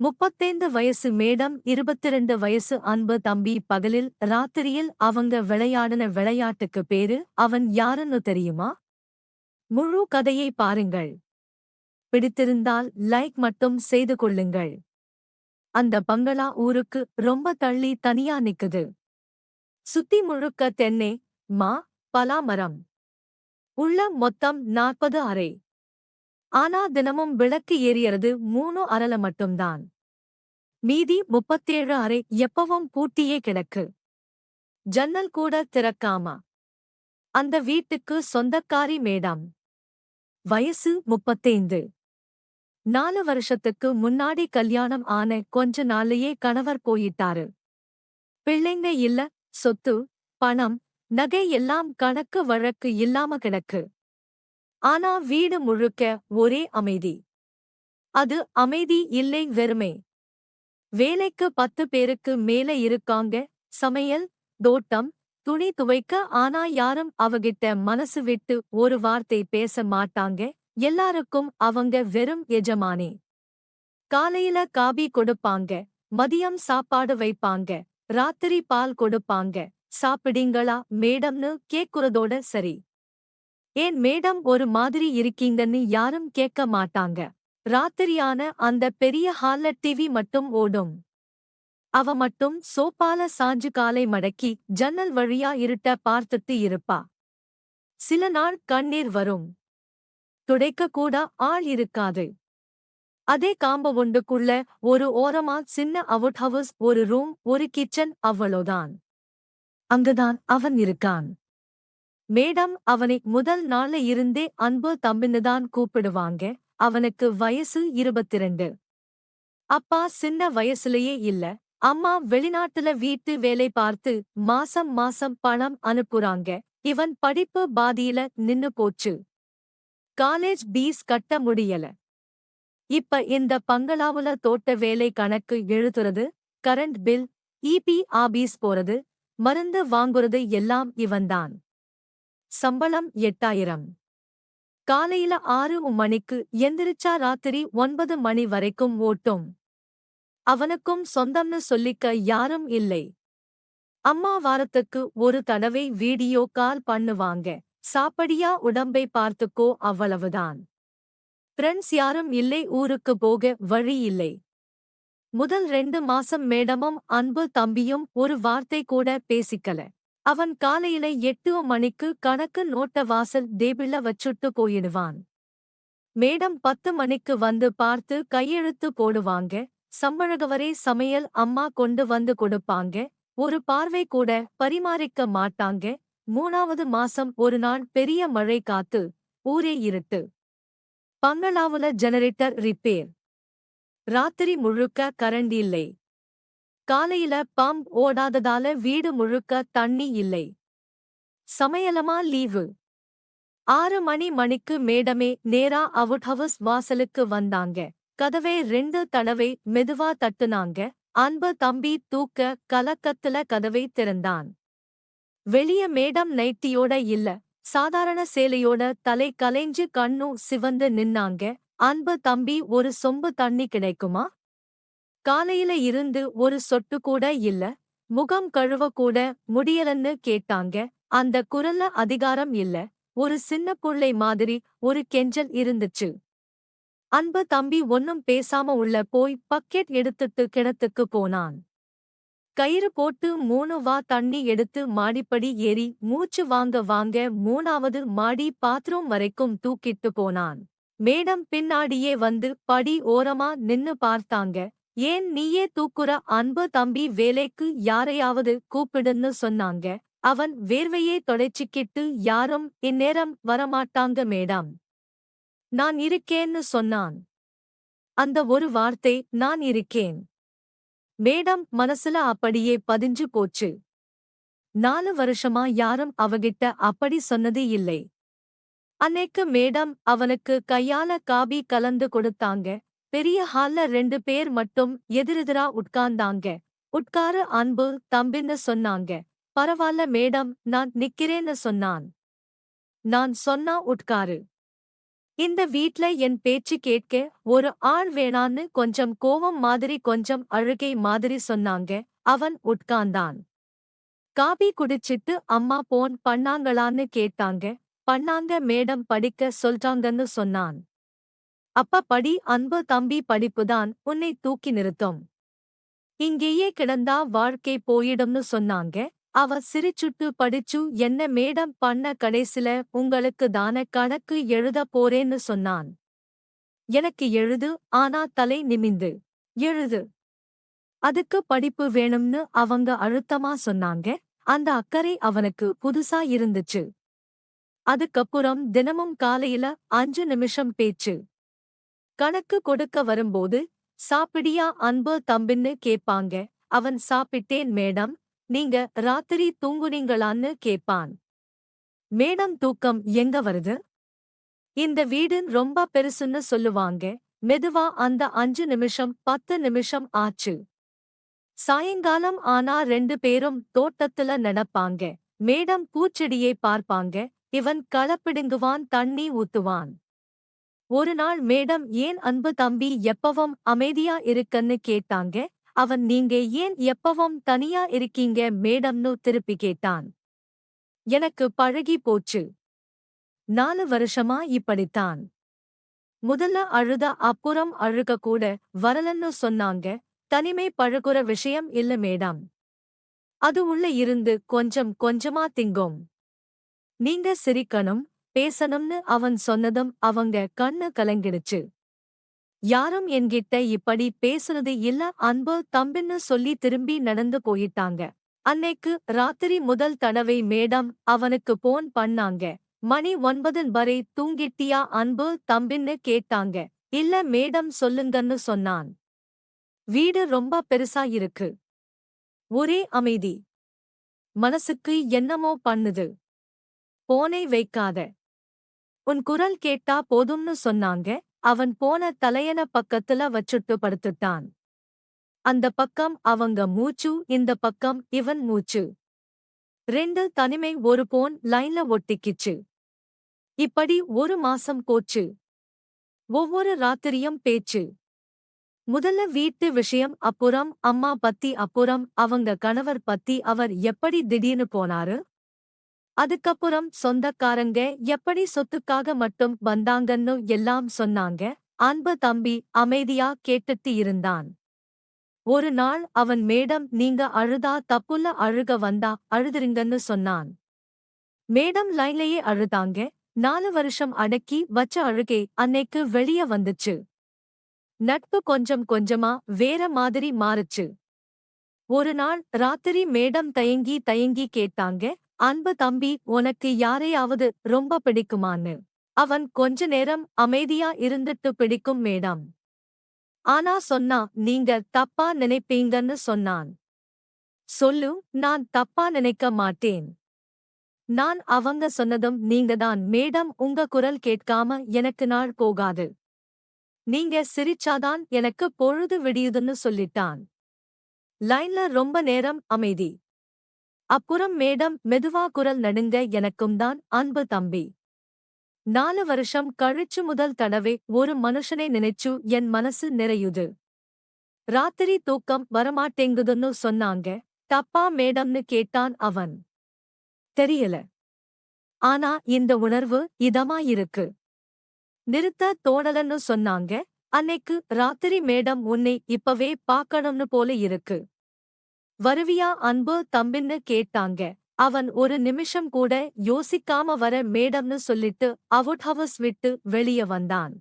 35 வயசு மேடம் 22 வயசு அன்பு தம்பி பகலில் ராத்திரியில் அவங்க விளையாடின விளையாட்டுக்கு பேரு அவன் யாருன்னு தெரியுமா? முழு கதையை பாருங்கள். பிடித்திருந்தால் லைக் மட்டும் செய்து கொள்ளுங்கள். அந்த பங்களா ஊருக்கு ரொம்ப தள்ளி தனியா நிக்குது. சுத்தி முழுக்க தென்னை, மா, பலாமரம். உள்ள மொத்தம் 40 அறை. ஆனா தினமும் விளக்கு எரியறது 3 அறைல மட்டும்தான். மீதி 37 அறை எப்பவும் பூட்டியே கிடக்கு. ஜன்னல் கூட திறக்காம. அந்த வீட்டுக்கு சொந்தக்காரி மேடம். வயசு 35. 4 வருஷத்துக்கு முன்னாடி கல்யாணம் ஆன கொஞ்ச நாள்லயே கணவர் போயிட்டாரு. பிள்ளைங்க இல்ல, சொத்து, பணம், நகை எல்லாம் கணக்கு வழக்கு இல்லாம கிடக்கு. ஆனா வீடு முழுக்க ஒரே அமைதி. அது அமைதி இல்லை, வெறுமை. வேலைக்கு 10 பேருக்கு மேல இருக்காங்க. சமையல், தோட்டம், துணி துவைக்க. ஆனா யாரும் அவகிட்ட மனசு விட்டு ஒரு வார்த்தை பேச மாட்டாங்க. எல்லாருக்கும் அவங்க வெறும் எஜமானி. காலையில காபி கொடுப்பாங்க, மதியம் சாப்பாடு வைப்பாங்க, ராத்திரி பால் கொடுப்பாங்க. சாப்பிடுங்களா மேடம்னு கேக்குறதோட சரி. ஏன் மேடம் ஒரு மாதிரி இருக்கீங்கன்னு யாரும் கேட்க மாட்டாங்க. ராத்திரியான அந்த பெரிய ஹால்ல டிவி மட்டும் ஓடும். அவ மட்டும் சோப்பால சாஞ்சு காலை மடக்கி ஜன்னல் வழியா இருட்ட பார்த்துட்டு இருப்பா. சில நாள் கண்ணீர் வரும். துடைக்க கூட ஆள் இருக்காது. அதே காம்பவுண்டுக்குள்ள ஒரு ஓரமா சின்ன அவுட் ஹவுஸ், ஒரு ரூம், ஒரு கிச்சன், அவ்வளோதான். அங்குதான் அவன் இருக்கான். மேடம் அவனை முதல் நாள்ல இருந்தே அன்பு தம்பின்னுதான் கூப்பிடுவாங்க. அவனுக்கு வயசு 22. அப்பா சின்ன வயசுலயே இல்ல. அம்மா வெளிநாட்டுல வீட்டு வேலை பார்த்து மாசம் மாசம் பணம் அனுப்புறாங்க. இவன் படிப்பு பாதியில நின்னு போச்சு. காலேஜ் பீஸ் கட்ட முடியல. இப்ப இந்த பங்களாவுல தோட்ட வேலை, கணக்கு எழுதுறது, கரண்ட் பில், ஈபி ஆபீஸ் போறது, மருந்து வாங்குறது எல்லாம் இவன்தான். சம்பளம் 8000. காலையில 6 மணிக்கு எந்திரிச்சா ராத்திரி 9 மணி வரைக்கும் ஓட்டும். அவனுக்கும் சொந்தம்னு சொல்லிக்க யாரும் இல்லை. அம்மா வாரத்துக்கு ஒரு தடவை வீடியோ கால் பண்ணுவாங்க. சாப்படியா, உடம்பை பார்த்துக்கோ, அவ்வளவுதான். ஃப்ரெண்ட்ஸ் யாரும் இல்லை, ஊருக்கு போக வழி இல்லை. முதல் 2 மாசம் மேடமும் அன்பு தம்பியும் ஒரு வார்த்தை கூட பேசிக்கல. அவன் காலையில 8 மணிக்கு கணக்கு நோட்ட வாசல் டேபிள்ல வச்சுட்டு போயிடுவான். மேடம் 10 மணிக்கு வந்து பார்த்து கையெழுத்து போடுவாங்க. சம்பழகவரை சமையல் அம்மா கொண்டு வந்து கொடுப்பாங்க. ஒரு பார்வை கூட பரிமாறிக்க மாட்டாங்க. 3வது மாசம் ஒரு நாள் பெரிய மழை, காத்து, ஊரே இருட்டு. பங்களாவுல ஜெனரேட்டர் ரிப்பேர். ராத்திரி முழுக்க கரண்ட் இல்லை. காலையில பம்ப் ஓடாததால வீடு முழுக்க தண்ணி இல்லை. சமையலமா லீவு. 6 மணிக்கு மேடமே நேரா அவுட் ஹவுஸ் வாசலுக்கு வந்தாங்க. கதவை 2 தடவை மெதுவா தட்டுனாங்க. அன்பு தம்பி தூக்க கலக்கத்துல கதவை திறந்தான். வெளிய மேடம் நைட்டியோட இல்ல, சாதாரண சேலையோட தலை கலைஞ்சு கண்ணு சிவந்து நின்னாங்க. அன்பு தம்பி, ஒரு சொம்பு தண்ணி கிடைக்குமா? காலையில இருந்து ஒரு சொட்டு கூட இல்ல. முகம் கழுவ கூட முடியலன்னு கேட்டாங்க. அந்த குரல்ல அதிகாரம் இல்ல, ஒரு சின்ன புள்ளை மாதிரி ஒரு கெஞ்சல் இருந்துச்சு. அன்பு தம்பி ஒன்னும் பேசாம உள்ள போய் பக்கெட் எடுத்துட்டு கிணத்துக்கு போனான். கயிறு போட்டு 3 வா தண்ணி எடுத்து மாடிப்படி ஏறி மூச்சு வாங்க 3வது மாடி பாத்ரூம் வரைக்கும் தூக்கிட்டு போனான். மேடம் பின்னாடியே வந்து படி ஓரமா நின்னு பார்த்தாங்க. ஏன் நீயே தூக்குற அன்பு தம்பி, வேலைக்கு யாரையாவது கூப்பிடுன்னு சொன்னாங்க. அவன் வேர்வையே தொடைச்சிக்கிட்டு, யாரும் இந்நேரம் வரமாட்டாங்க மேடம். நான் இருக்கேன்னு சொன்னான். அந்த ஒரு வார்த்தை, நான் இருக்கேன். மேடம் மனசுல அப்படியே பதிஞ்சு போச்சு. 4 வருஷமா யாரும் அவகிட்ட அப்படி சொன்னது இல்லை. அன்னைக்கு மேடம் அவனுக்கு கையால காபி கலந்து கொடுத்தாங்க. பெரிய ஹால்ல 2 பேர் மட்டும் எதிரெதிரா உட்கார்ந்தாங்க. உட்காரு அன்பு தம்பின்னு சொன்னாங்க. பரவால்ல மேடம், நான் நிக்கிறேன்னு சொன்னான். நான் சொன்னா உட்காரு. இந்த வீட்ல என் பேச்சு கேட்க ஒரு ஆள் வேணான்னு கொஞ்சம் கோவம் மாதிரி கொஞ்சம் அழுகை மாதிரி சொன்னாங்க. அவன் உட்கார்ந்தான். காபி குடிச்சிட்டு அம்மா போன் பண்ணாங்களான்னு கேட்டாங்க. பண்ணாங்க மேடம், படிக்க சொல்றாங்கன்னு சொன்னான். அப்ப படி அன்பு தம்பி, படிப்புதான் உன்னை தூக்கி நிறுத்தும். இங்கேயே கிடந்தா வாழ்க்கை போயிடும்னு சொன்னாங்க. அவ சிரிச்சுட்டு படிச்சு என்ன மேடம் பண்ண, கடைசில உங்களுக்கு தான கணக்கு எழுத போறேன்னு சொன்னான். எனக்கு எழுது, ஆனா தலை நிமிந்து எழுது. அதுக்கு படிப்பு வேணும்னு அவங்க அழுத்தமா சொன்னாங்க. அந்த அக்கறை அவனுக்கு புதுசா இருந்துச்சு. அதுக்கப்புறம் தினமும் காலையில 5 நிமிஷம் பேச்சு. கணக்கு கொடுக்க வரும்போது சாப்பிடியா அன்பு தம்பின்னு கேப்பாங்க. அவன் சாப்பிட்டேன் மேடம். நீங்க ராத்திரி தூங்குனீங்களான்னு கேப்பான். மேடம், தூக்கம் எங்க வருது? இந்த வீடு ரொம்ப பெருசுன்னு சொல்லுவாங்க. மெதுவா அந்த 5 நிமிஷம் 10 நிமிஷம் ஆச்சு. சாயங்காலம் ஆனா 2 பேரும் தோட்டத்துல நடப்பாங்க. மேடம் பூச்செடியை பார்ப்பாங்க. இவன் களப்பிடுங்குவான், தண்ணி ஊத்துவான். ஒரு நாள் மேடம், ஏன் அன்பு தம்பி எப்பவும் அமைதியா இருக்கன்னு கேட்டாங்க. அவன், நீங்க ஏன் எப்பவும் தனியா இருக்கீங்க மேடம்னு திருப்பி கேட்டான். எனக்கு பழகி போச்சு. 4 வருஷமா இப்படித்தான். முதல்ல அழுத, அப்புறம் அழுக கூட வரலன்னு சொன்னாங்க. தனிமை பழகுற விஷயம் இல்ல மேடம். அது உள்ள இருந்து கொஞ்சம் கொஞ்சமா திங்கும். நீங்க சிரிக்கணும், பேசணும்னு அவன் சொன்னதும் அவங்க கண்ணு கலங்கிடுச்சு. யாரும் என்கிட்ட இப்படி பேசுனது இல்ல அன்பு தம்பின்னு சொல்லி திரும்பி நடந்து போயிட்டாங்க. அன்னைக்கு ராத்திரி முதல் தடவை மேடம் அவனுக்கு போன் பண்ணாங்க. மணி 9 வரை தூங்கிட்டியா அன்பு தம்பின்னு கேட்டாங்க. இல்ல மேடம், சொல்லுங்கன்னு சொன்னான். வீடு ரொம்ப பெருசா இருக்கு. ஒரே அமைதி. மனசுக்கு என்னமோ பண்ணுது. போனை வைக்காத. உன் குரல் கேட்டா போதும்னு சொன்னாங்க. அவன் போன தலையண பக்கத்துல வச்சுட்டு படுத்துட்டான். அந்த பக்கம் அவங்க மூச்சு, இந்த பக்கம் இவன் மூச்சு. 2 தனிமை, ஒரு போன் லைன்ல ஒட்டிக்கிச்சு. இப்படி 1 மாசம் போச்சு. ஒவ்வொரு ராத்திரியும் பேச்சு. முதல்ல வீட்டு விஷயம், அப்புறம் அம்மா பத்தி, அப்புறம் அவங்க கணவர் பத்தி, அவர் எப்படி திடீர்னு போனாரு. அதுக்கப்புறம் சொந்தக்காரங்க எப்படி சொத்துக்காக மட்டும் வந்தாங்கன்னு எல்லாம் சொன்னாங்க. அன்பு தம்பி அமைதியா கேட்டுட்டு இருந்தான். ஒரு நாள் அவன், மேடம், நீங்க அழுதா தப்புல, அழுக வந்தா அழுதுருங்கன்னு சொன்னான். மேடம் லைன்லயே அழுதாங்க. 4 வருஷம் அடக்கி வச்ச அழுகை அன்னைக்கு வெளிய வந்துச்சு. நட்பு கொஞ்சம் கொஞ்சமா வேற மாதிரி மாறுச்சு. ஒரு நாள் ராத்திரி மேடம் தயங்கி தயங்கி கேட்டாங்க. அன்பு தம்பி, உனக்கு யாரையாவது ரொம்ப பிடிக்குமான்னு. அவன் கொஞ்ச நேரம் அமைதியா இருந்துட்டு, பிடிக்கும் மேடம். ஆனா சொன்னா நீங்க தப்பா நினைப்பீங்கன்னு சொன்னான். சொல்லு, நான் தப்பா நினைக்க மாட்டேன். நான் அவங்க சொன்னதும் நீங்கதான் மேடம், உங்க குரல் கேட்காம எனக்கு நாள் போகாது. நீங்க சிரிச்சாதான் எனக்கு பொழுது விடியுதுன்னு சொல்லிட்டான். லைன்ல ரொம்ப நேரம் அமைதி. அப்புறம் மேடம் மெதுவா குரல் நடுங்க, எனக்கும் தான் அன்பு தம்பி. 4 வருஷம் கழிச்சு முதல் தடவை ஒரு மனுஷனை நினைச்சு என் மனசு நிறையுது. ராத்திரி தூக்கம் வரமாட்டேங்குதுன்னு சொன்னாங்க. தப்பா மேடம்னு கேட்டான் அவன். தெரியல. ஆனா இந்த உணர்வு இதமா இருக்கு. நிறுத்த தோணலன்னு சொன்னாங்க. அன்னைக்கு ராத்திரி மேடம், உன்னை இப்பவே பார்க்கணும்னு போல இருக்கு. வருவியா அன்பு தம்பின்னு கேட்டாங்க. அவன் ஒரு நிமிஷம் கூட யோசிக்காம வர மேடம்னு சொல்லிட்டு அவுட் ஹவுஸ் விட்டு வெளிய வந்தான்.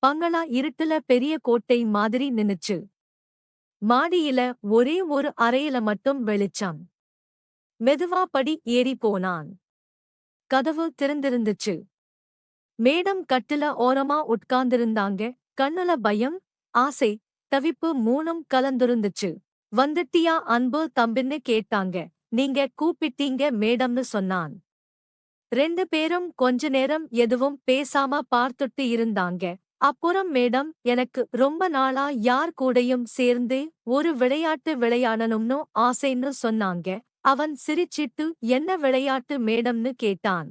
பங்களா இருட்டுல பெரிய கோட்டை மாதிரி நின்னுச்சு. மாடியில ஒரே ஒரு அறையில மட்டும் வெளிச்சம். மெதுவா படி ஏறி போனான். கதவு திறந்திருந்துச்சு. மேடம் கட்டில ஓரமா உட்கார்ந்திருந்தாங்க. கண்ணுல பயம், ஆசை, தவிப்பு மூணும் கலந்திருந்துச்சு. வந்துட்டியா அன்பு தம்பின்னு கேட்டாங்க. நீங்க கூப்பிட்டீங்க மேடம்னு சொன்னான். 2 பேரும் கொஞ்ச நேரம் எதுவும் பேசாம பார்த்துட்டு இருந்தாங்க. அப்புறம் மேடம், எனக்கு ரொம்ப நாளா யார் கூடயும் சேர்ந்து ஒரு விளையாட்டு விளையாடணும்னு ஆசைன்னு சொன்னாங்க. அவன் சிரிச்சிட்டு, என்ன விளையாட்டு மேடம்னு கேட்டான்.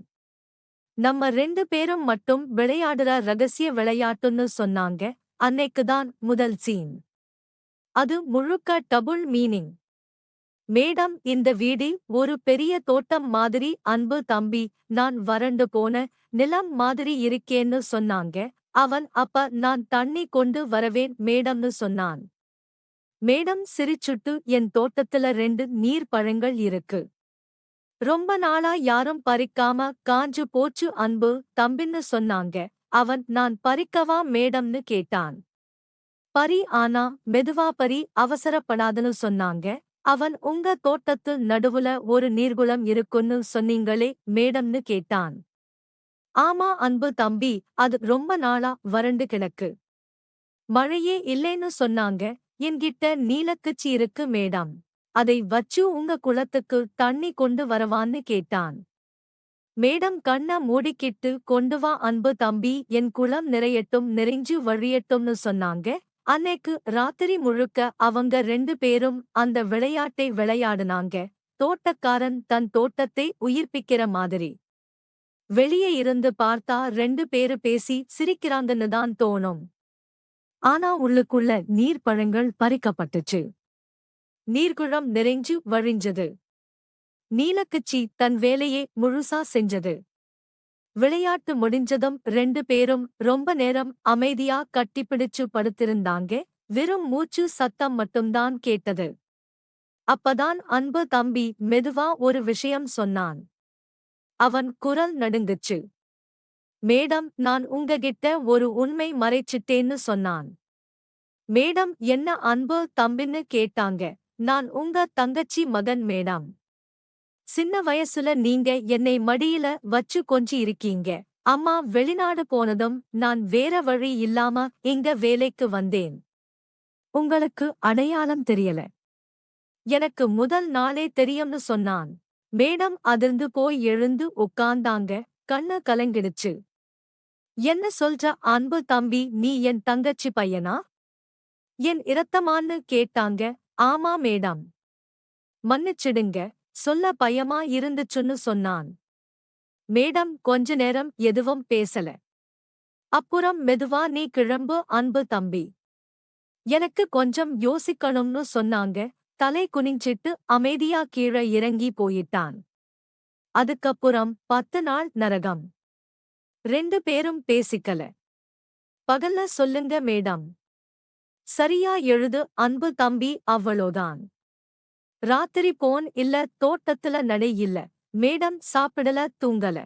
நம்ம 2 பேரும் மட்டும் விளையாடுற ரகசிய விளையாட்டுன்னு சொன்னாங்க. அன்னைக்குதான் முதல் சீன். அது முழுக்க டபுள் மீனிங். மேடம், இந்த வீடு ஒரு பெரிய தோட்டம் மாதிரி. அன்பு தம்பி, நான் வறண்டு போன நிலம் மாதிரி இருக்கேன்னு சொன்னாங்க. அவன் அப்ப நான் தண்ணி கொண்டு வரவேன் மேடம்னு சொன்னான். மேடம் சிரிச்சுட்டு, என் தோட்டத்துல 2 நீர் பழங்கள் இருக்கு. ரொம்ப நாளா யாரும் பறிக்காம காஞ்சு போச்சு அன்பு தம்பின்னு சொன்னாங்க. அவன், நான் பறிக்கவா மேடம்னு கேட்டான். பறி, ஆனா மெதுவா பறி, அவசரப்படாதன்னு சொன்னாங்க. அவன், உங்க தோட்டத்து நடுவுல ஒரு நீர்குளம் இருக்குன்னு சொன்னீங்களே மேடம்னு கேட்டான். ஆமா அன்பு தம்பி, அது ரொம்ப நாளா வறண்டு கிடக்கு. மழையே இல்லைன்னு சொன்னாங்க. என்கிட்ட நீலக்குச்சி இருக்கு மேடம். அதை வச்சு உங்க குளத்துக்கு தண்ணி கொண்டு வரவான்னு கேட்டான். மேடம் கண்ண மூடிக்கிட்டு, கொண்டு வா அன்பு தம்பி, என் குளம் நிறையட்டும், நிறைஞ்சு வழியட்டும்னு சொன்னாங்க. அன்னைக்கு ராத்திரி முழுக்க அவங்க 2 பேரும் அந்த விளையாட்டை விளையாடுனாங்க. தோட்டக்காரன் தன் தோட்டத்தை உயிர்ப்பிக்கிற மாதிரி. வெளியே இருந்து பார்த்தா 2 பேரு பேசி சிரிக்கிறாங்கன்னு தான் தோணும். ஆனா உள்ளுக்குள்ள நீர்ப்பழங்கள் பறிக்கப்பட்டுச்சு. நீர்க்குளம் நிறைஞ்சு வழிஞ்சது. நீலக்குச்சி தன் வேலையை முழுசா செஞ்சது. விளையாட்டு முடிஞ்சதும் 2 பேரும் ரொம்ப நேரம் அமைதியா கட்டிப்பிடிச்சு படுத்திருந்தாங்க. வெறும் மூச்சு சத்தம் மட்டும்தான் கேட்டது. அப்பதான் அன்பு தம்பி மெதுவா ஒரு விஷயம் சொன்னான். அவன் குரல் நடுங்குச்சு. மேடம், நான் உங்ககிட்ட ஒரு உண்மை மறைச்சிட்டேன்னு சொன்னான். மேடம் என்ன அன்பு தம்பின்னு கேட்டாங்க. நான் உங்க தங்கச்சி மகன் மேடம். சின்ன வயசுல நீங்க என்னை மடியில வச்சு கொஞ்சி இருக்கீங்க. அம்மா வெளிநாடு போனதும் நான் வேற வழி இல்லாம இங்க வேலைக்கு வந்தேன். உங்களுக்கு அடையாளம் தெரியல. எனக்கு முதல் நாளே தெரியும்னு சொன்னான். மேடம் அதிர்ந்து போய் எழுந்து உட்கார்ந்தாங்க. கண்ணு கலங்கிடுச்சு. என்ன சொல்ற அன்பு தம்பி, நீ என் தங்கச்சி பையனா? என் இரத்தமான்னு கேட்டாங்க. ஆமா மேடம். மன்னிச்சிடுங்க, சொல்ல பயமா இருந்துச்சுன்னு சொன்னான். மேடம் கொஞ்ச நேரம் எதுவும் பேசல. அப்புறம் மெதுவா, நீ கிளம்பு அன்பு தம்பி. எனக்கு கொஞ்சம் யோசிக்கணும்னு சொன்னாங்க. தலை குனிஞ்சிட்டு அமைதியா கீழே இறங்கி போயிட்டான். அதுக்கப்புறம் 10 நாள் நரகம். 2 பேரும் பேசிக்கல. பகல்ல சொல்லுங்க மேடம். சரியா எழுது அன்பு தம்பி, அவ்வளோதான். ராத்திரி போன் இல்ல, தோட்டத்துல நடை இல்ல. மேடம் சாப்பிடல, தூங்கல.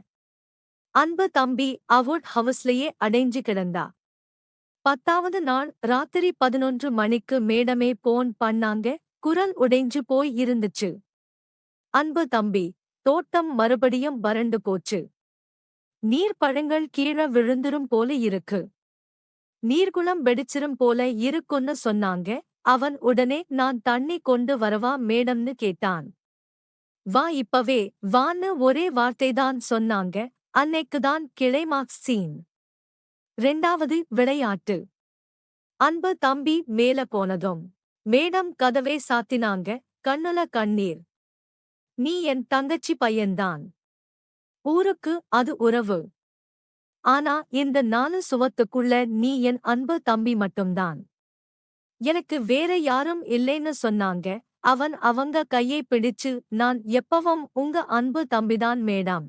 அன்பு தம்பி அவுட் ஹவுஸ்லயே அடைஞ்சு கிடந்தா. 10வது நாள் ராத்திரி 11 மணிக்கு மேடமே போன் பண்ணாங்க. குரல் உடைஞ்சு போய் இருந்துச்சு. அன்பு தம்பி, தோட்டம் மறுபடியும் வறண்டு போச்சு. நீர் பழங்கள் கீழே விழுந்துரும் போல இருக்கு. நீர்குளம் வெடிச்சிரும் போல இருக்குன்னு சொன்னாங்க. அவன் உடனே, நான் தண்ணி கொண்டு வரவா மேடம்னு கேட்டான். வா இப்பவே வான்னு ஒரே வார்த்தைதான் சொன்னாங்க. அன்னைக்குதான் கிளைமாக்ஸ் சீன். 2வது விளையாட்டு. அன்பு தம்பி மேல போனதும் மேடம் கதவை சாத்தினாங்க. கண்ணுல கண்ணீர். நீ என் தங்கச்சி பையன்தான். ஊருக்கு அது உறவு. ஆனா இந்த 4 சுவத்துக்குள்ள நீ என் அன்பு தம்பி மட்டும்தான். எனக்கு வேற யாரும் இல்லைன்னு சொன்னாங்க. அவன் அவங்க கையை பிடிச்சு, நான் எப்பவும் உங்க அன்பு தம்பிதான் மேடம்.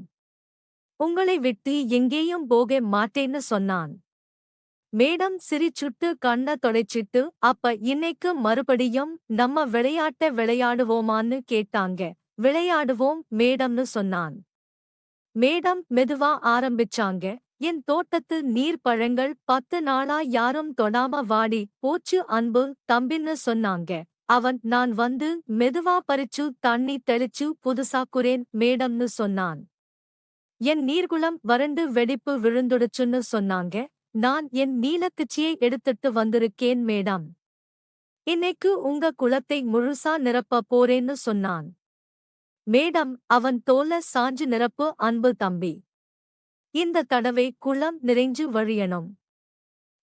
உங்களை விட்டு எங்கேயும் போக மாட்டேன்னு சொன்னான். மேடம் சிரிச்சுட்டு கண்ண தொடைச்சிட்டு, அப்ப இன்னைக்கு மறுபடியும் நம்ம விளையாட்ட விளையாடுவோமான்னு கேட்டாங்க. விளையாடுவோம் மேடம்னு சொன்னான். மேடம் மெதுவா ஆரம்பிச்சாங்க. என் தோட்டத்து நீர் பழங்கள் 10 நாளா யாரும் தொடாம வாடி போச்சு அன்பு தம்பின்னு சொன்னாங்க. அவன், நான் வந்து மெதுவா பறிச்சு தண்ணி தெளிச்சு புதுசாக்குறேன் மேடம்னு சொன்னான். என் நீர்குளம் வறண்டு வெடிப்பு விழுந்துடுச்சுன்னு சொன்னாங்க. நான் என் நீலக்குச்சியை எடுத்துட்டு வந்திருக்கேன் மேடம். இன்னைக்கு உங்க குளத்தை முழுசா நிரப்ப போறேன்னு சொன்னான். மேடம் அவன் தோல சாஞ்சு நிரப்பு அன்பு தம்பி. இந்த தடவை குளம் நிறைஞ்சு வழியணும்.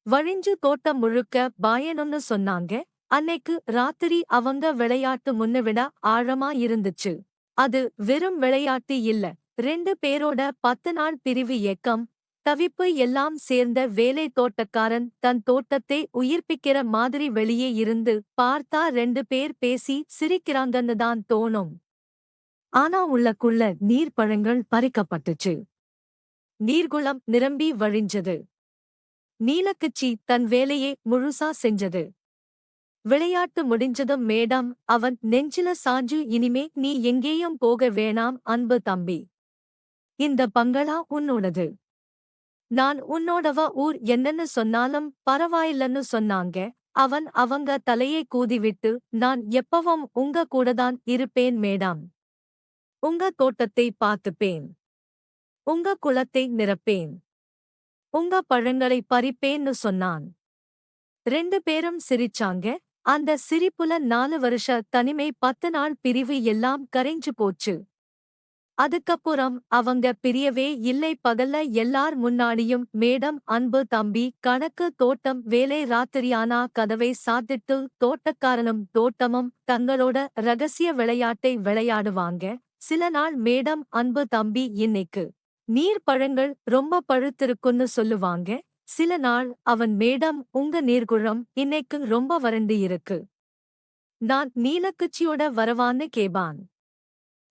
வழிஞ்சு தோட்டம் முழுக்க பாயணும்னு சொன்னாங்க. அன்னைக்கு ராத்திரி அவங்க விளையாட்டு முன்னவிட ஆழமா இருந்துச்சு. அது வெறும் விளையாட்டு இல்ல, 2 பேரோட 10 நாள் பிரிவு ஏக்கம், தவிப்பு எல்லாம் சேர்ந்த வேலை தோட்டக்காரன் தன் தோட்டத்தை உயிர்ப்பிக்கிற மாதிரி வெளியே இருந்து பார்த்தா 2 பேர் பேசி சிரிக்கிறாங்கன்னு தான் தோணும். ஆனா உள்ளக்குள்ள நீர்ப்பழங்கள் பறிக்கப்பட்டுச்சு. நீர்குளம் நிரம்பி வழிஞ்சது. நீலக்குச்சி தன் வேலையை முழுசா செஞ்சது. விளையாட்டு முடிஞ்சதும் மேடம் அவன் நெஞ்சில சாஞ்சு இனிமே நீ எங்கேயும் போக வேணாம் அன்பு தம்பி. இந்த பங்களா உன்னோடது. நான் உன்னோடவ ஊர் என்னன்னு சொன்னாலும் பரவாயில்லன்னு சொன்னாங்க. அவன் அவங்க தலையை கூதிவிட்டு நான் எப்பவும் உங்க கூடதான் இருப்பேன் மேடம். உங்க தோட்டத்தை பார்த்துப்பேன். உங்க குளத்தை நிரப்பேன். உங்க பழங்களை பறிப்பேன்னு சொன்னான். 2 பேரும் சிரிச்சாங்க. அந்த சிரிப்புல 4 வருஷ தனிமை 10 நாள் பிரிவு எல்லாம் கரைஞ்சு போச்சு. அதுக்கப்புறம் அவங்க பிரியவே இல்லை. பகல்ல எல்லார் முன்னாடியும் மேடம் அன்பு தம்பி கணக்கு தோட்டம் வேலை ராத்திரியானா கதவை சாத்திட்டு தோட்டக்காரனும் தோட்டமும் தங்களோட ரகசிய விளையாட்டை விளையாடுவாங்க. சில நாள் மேடம் அன்பு தம்பி இன்னைக்கு நீர் பழங்கள் ரொம்ப பழுத்திருக்குன்னு சொல்லுவாங்க. சில நாள் அவன் மேடம் உங்க நீர்குளம் இன்னைக்கு ரொம்ப வறண்டு இருக்கு. நான் நீலக்குச்சியோட வரவான்னு கேபான்.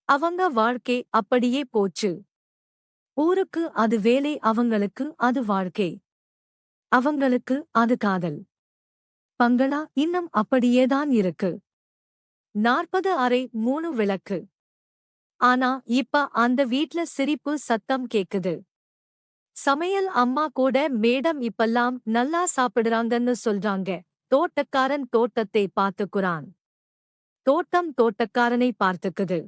அவங்க வாழ்க்கை அப்படியே போச்சு. ஊருக்கு அது வேலை, அவங்களுக்கு அது வாழ்க்கை. அவங்களுக்கு அது காதல். பங்களா இன்னும் அப்படியேதான் இருக்கு. 40 அறை 3 விளக்கு. ஆனா இப்ப அந்த வீட்ல சிரிப்பு சத்தம் கேக்குது. சமையல் அம்மா கூட மேடம் இப்பல்லாம் நல்லா சாப்பிடுறாங்கன்னு சொல்றாங்க. தோட்டக்காரன் தோட்டத்தை பார்த்துக்குறான். தோட்டம் தோட்டக்காரனை பார்த்துக்குது.